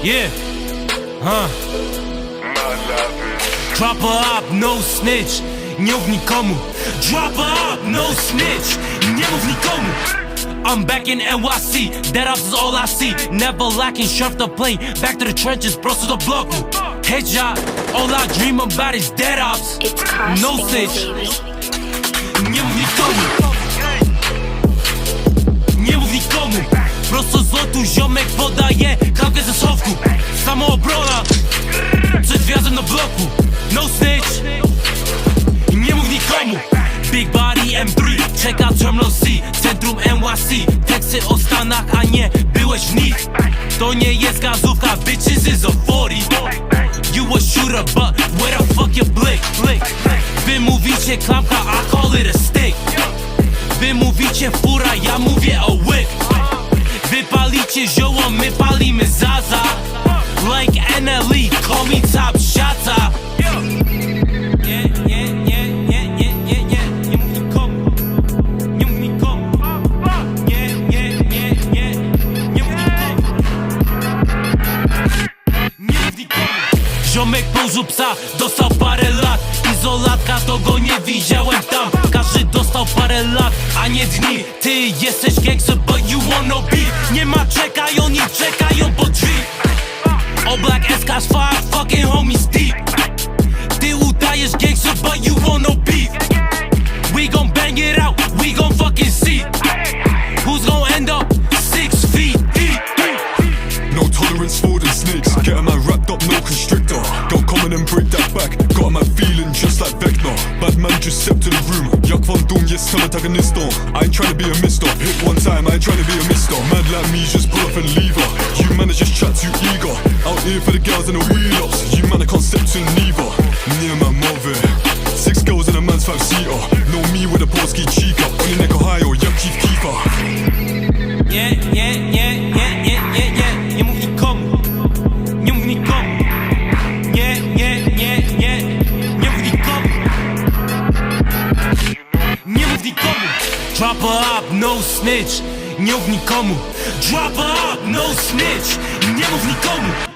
Yeah, Drop her up, no snitch. Nie mów nikomu. Drop her up, no snitch. Nie mów nikomu. I'm back in NYC, that ops is all I see. Never lacking, sheriff the plane. Back to the trenches, prosto do bloku. Headshot, all I dream about is dead ops. No snitch. Nie mów nikomu. Nie mów nikomu. Prosto z lotu ziomek podaje kawkę ze schowku. Samoobrona, przed wjazdem do bloku. No snitch. Nie mów nikomu. Big body M3, czeka Terminal C. Centrum NYC, teksty o Stanach, a nie byłeś w nich. To nie jest gazówka, bitches is a 40. You a shooter, but where the fuck your blick? Wy mówicie klamka, I call it a stick. Wy mówicie fura, ja mówię o whip. Wy palicie zioło, my palimy zaza. Like NLE, call me top shotta. Ziomek położył psa, dostał parę lat. Izolatka, to go nie widziałem tam. Każdy dostał parę lat, a nie dni. Ty jesteś gangster, but you wanna be. Nie ma czekaj, oni czekają po drzwi. All black SK5, fucking homies deep. Ty udajesz gangster, but you wanna be. We gon' bang it out, we gon' fucking see. Who's gon' end up 6 feet deep? No tolerance for them snakes. Get a man wrapped up, no constrictor. Don't come in and break that back. Got a man feeling just like Vector. Bad man just stepped to the room. Jak van doen, yes, antagonist on. I ain't trying to be a mister. Hit one time, I ain't trying to be a mister. Mad like me, just pull up and leave her. You man are just chat too eager. Out here for the girls and the wheel-ups. You man are concept in neither. Near my mother. 6 girls in a man's 5-seater. Know me with a Polski chica. On your neck or high or young Chief Keeper. Nie mów nikomu. Nie mów nikomu. Nie mów nikomu. Nie mów nikomu. Drop her up, no snitch. Nie mów nikomu. Drop her up, no snitch. Nie mów nikomu.